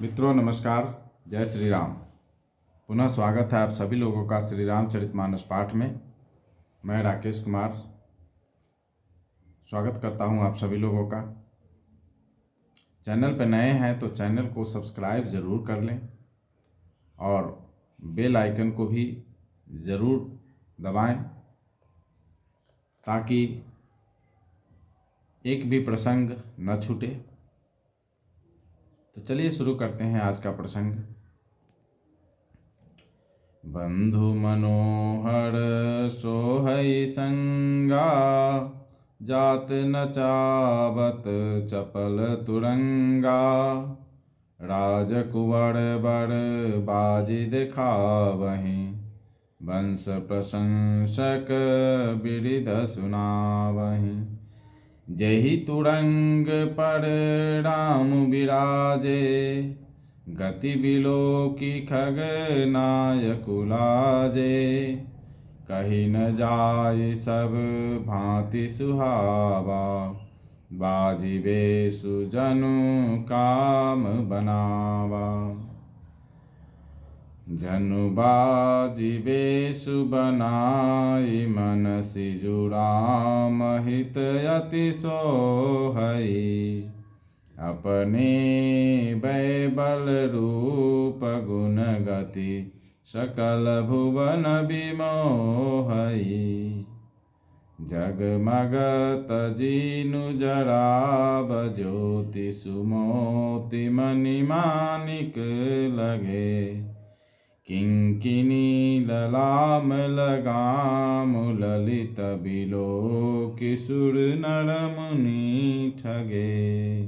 मित्रों नमस्कार, जय श्री राम। पुनः स्वागत है आप सभी लोगों का श्री रामचरितमानस पाठ में। मैं राकेश कुमार स्वागत करता हूं आप सभी लोगों का। चैनल पर नए हैं तो चैनल को सब्सक्राइब ज़रूर कर लें और बेल आइकन को भी ज़रूर दबाएं ताकि एक भी प्रसंग न छूटे। तो चलिए शुरू करते हैं आज का प्रसंग। बंधु मनोहर सोहई संगा, जात न चावत चपल तुरंगा। राजकुंवर बर बाजी दिखावहीं, वंश प्रशंसक बिरिद सुनावहीं। जेहि तुरंग पर राम बिराजे, गति बिलोकी खग नायकु लाजे। कही न जाय सब भांति सुहावा, बाजी बेसु जनु काम बनावा। जनु बाजी बेसु बनाई, मन सिजु राम हित अति सोहई। अपने बैबल रूप गुण गति, सकल भुवन बिमोहई। जगमग तजीनु जराब, ज्योति सुमोति मणि मानिक लगे। किंकिनी ललाम लगाम, ललित बिलोकी सुर नर मुनि ठगे।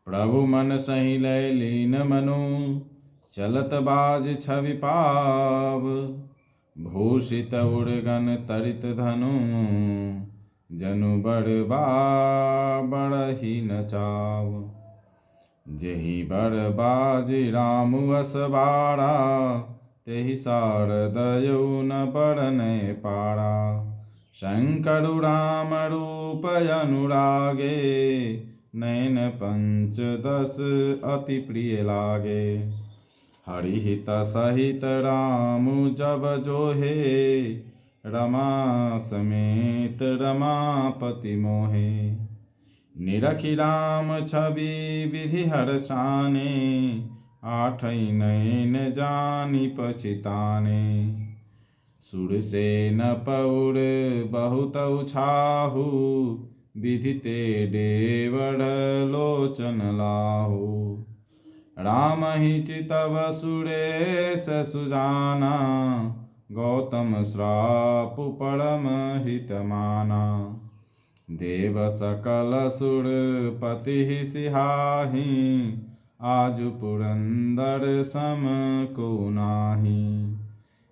प्रभु मन सही लय लीन मनु, चलत बाज छवि पाव। भूषित उड़गन तरित धनु, जनु बड़ही न चाव। जेहि बड़ बाजी राम अस बाड़ा, तेहि शारदयु न बड़ने पाड़ा। शंकरु राम रूप अनुरागे, नयन पंचदश अति प्रिय लागे। हरिहित सहित राम जब जोहे, रमा समेत रमापति मोहे। निरखि राम छवि विधि हर्षाने, आठै नयन जानि पछिताने। सुरसेन पौर बहुत छाहु, विधि ते देवढ़ लोचन लाहु। राम ही चितव सुरेश सुजाना, गौतम श्राप परम हित माना। देव सकल सुर पति सिहाही, आजु पुरंदर सम को नाही।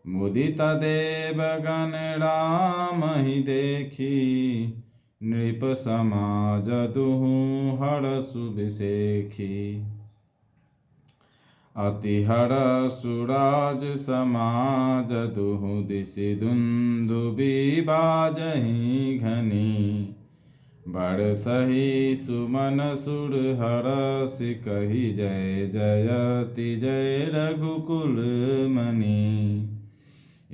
मुदित देवगण राम ही देखी, नृप समाज दुहु हरषु बिसेखी। अति हरषु राज समाज, दुहु दिशि दुंदुबि बाजहि घनी। बरसहि सुमन सुर हरषि, कहि जय जयति जय रघुकुल मनि।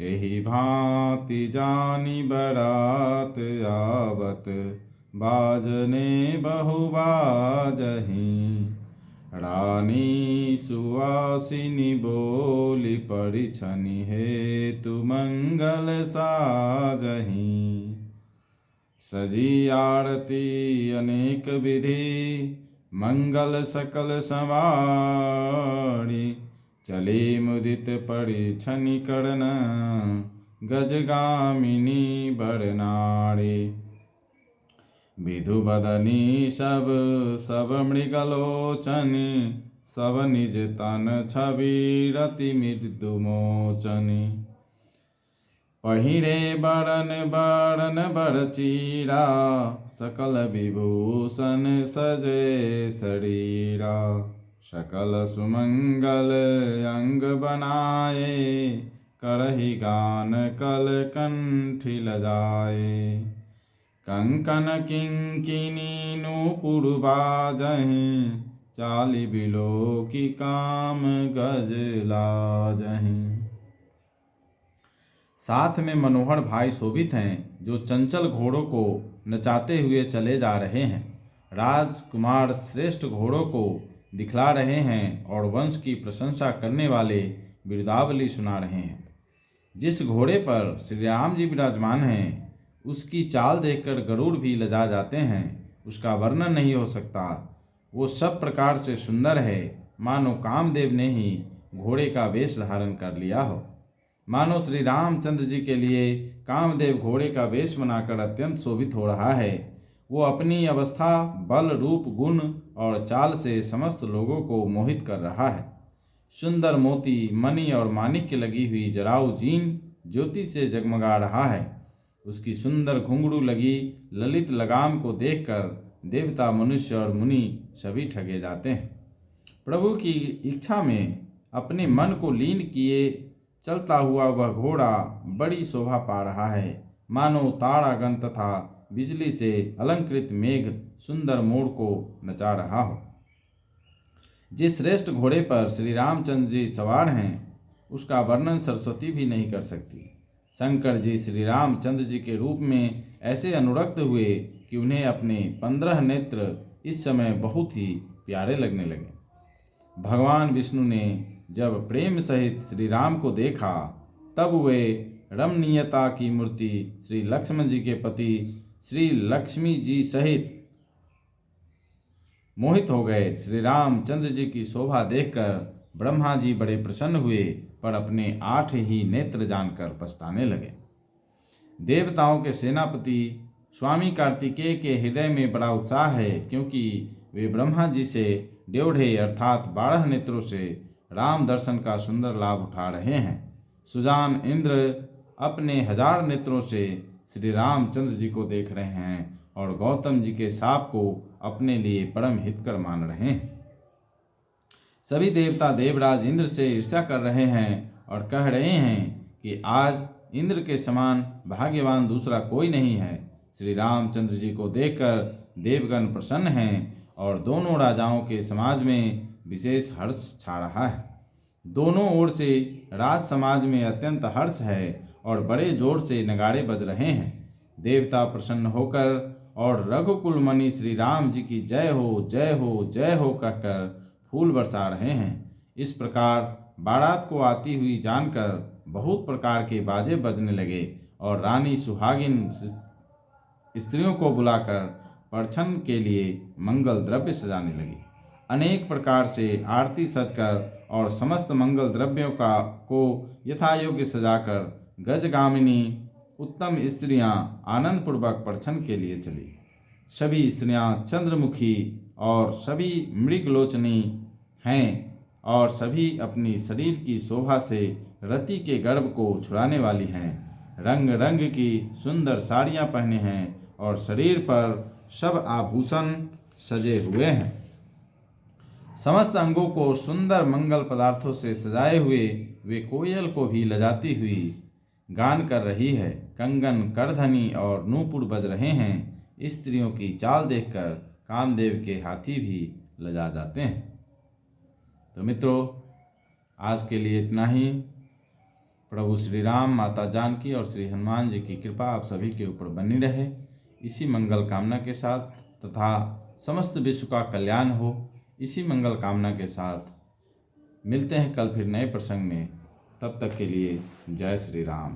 एहि भांति जानी बरात आवत, बाजने बहु बाजहीं। रानी सुवासिनी बोली, परिछनि हेतु मंगल साजहीं। सजी आरती अनेक विधि, मंगल सकल संवारी। चली मुदित परिछनि करन, गजगामिनी बर नारी। विधु बदनी सब मृगलोचनी, सब निज तन छवि रति मृदु मोचनी। पहिरे बरन बर चीरा, सकल विभूषण सजे शरीरा। सकल सुमंगल अंग बनाए, करहि गान कल कंठी लजाए। कंकन किंकिनी नूपुर बाजहीं, चाली बिलो की काम गज लाजहीं। साथ में मनोहर भाई शोभित हैं, जो चंचल घोड़ों को नचाते हुए चले जा रहे हैं। राजकुमार श्रेष्ठ घोड़ों को दिखला रहे हैं और वंश की प्रशंसा करने वाले बिरुदावली सुना रहे हैं। जिस घोड़े पर श्री राम जी विराजमान हैं, उसकी चाल देखकर गरुड़ भी लजा जाते हैं। उसका वर्णन नहीं हो सकता। वो सब प्रकार से सुंदर है, मानो कामदेव ने ही घोड़े का वेश धारण कर लिया हो। मानो श्री रामचंद्र जी के लिए कामदेव घोड़े का वेश बनाकर अत्यंत शोभित हो रहा है। वो अपनी अवस्था, बल, रूप, गुण और चाल से समस्त लोगों को मोहित कर रहा है। सुंदर मोती, मणि और माणिक्य लगी हुई जराऊ जीन ज्योति से जगमगा रहा है। उसकी सुंदर घुंघरू लगी ललित लगाम को देखकर देवता, मनुष्य और मुनि सभी ठगे जाते हैं। प्रभु की इच्छा में अपने मन को लीन किए चलता हुआ वह घोड़ा बड़ी शोभा पा रहा है, मानो तारागण तथा बिजली से अलंकृत मेघ सुंदर मोर को नचा रहा हो। जिस श्रेष्ठ घोड़े पर श्री रामचंद्र जी सवार हैं, उसका वर्णन सरस्वती भी नहीं कर सकती। शंकर जी श्री रामचंद्र जी के रूप में ऐसे अनुरक्त हुए कि उन्हें अपने 15 नेत्र इस समय बहुत ही प्यारे लगने लगे। भगवान विष्णु ने जब प्रेम सहित श्री राम को देखा, तब वे रमणीयता की मूर्ति श्री लक्ष्मण जी के पति श्री लक्ष्मी जी सहित मोहित हो गए। श्री रामचंद्र जी की शोभा देखकर ब्रह्मा जी बड़े प्रसन्न हुए, पर अपने 8 ही नेत्र जानकर पछताने लगे। देवताओं के सेनापति स्वामी कार्तिकेय के हृदय में बड़ा उत्साह है, क्योंकि वे ब्रह्मा जी से 1.5 अर्थात 12 नेत्रों से राम दर्शन का सुंदर लाभ उठा रहे हैं। सुजान इंद्र अपने 1000 नेत्रों से श्री रामचंद्र जी को देख रहे हैं और गौतम जी के शाप को अपने लिए परम हितकर मान रहे हैं। सभी देवता देवराज इंद्र से ईर्ष्या कर रहे हैं और कह रहे हैं कि आज इंद्र के समान भाग्यवान दूसरा कोई नहीं है। श्री रामचंद्र जी को देखकर देवगण प्रसन्न हैं और दोनों राजाओं के समाज में विशेष हर्ष छा रहा है। दोनों ओर से राज समाज में अत्यंत हर्ष है और बड़े जोर से नगाड़े बज रहे हैं। देवता प्रसन्न होकर और रघुकुल मणि श्री राम जी की जय हो, जय हो, जय हो कहकर फूल बरसा रहे हैं। इस प्रकार बारात को आती हुई जानकर बहुत प्रकार के बाजे बजने लगे और रानी सुहागिन स्त्रियों को बुलाकर परछन के लिए मंगल द्रव्य सजाने लगी। अनेक प्रकार से आरती सजकर और समस्त मंगल द्रव्यों को यथायोग्य सजाकर गजगामिनी उत्तम स्त्रियां आनंदपूर्वक परछन के लिए चली। सभी स्त्रियां चंद्रमुखी और सभी मृगलोचनी हैं और सभी अपनी शरीर की शोभा से रति के गर्भ को छुड़ाने वाली हैं। रंग रंग की सुंदर साड़ियां पहने हैं और शरीर पर सब आभूषण सजे हुए हैं। समस्त अंगों को सुंदर मंगल पदार्थों से सजाए हुए वे कोयल को भी लजाती हुई गान कर रही है। कंगन, करधनी और नूपुर बज रहे हैं। स्त्रियों की चाल देखकर कामदेव के हाथी भी लजा जाते हैं। तो मित्रों, आज के लिए इतना ही। प्रभु श्री राम, माता जानकी और श्री हनुमान जी की कृपा आप सभी के ऊपर बनी रहे, इसी मंगल कामना के साथ तथा समस्त विश्व का कल्याण हो, इसी मंगल कामना के साथ मिलते हैं कल फिर नए प्रसंग में। तब तक के लिए जय श्री राम।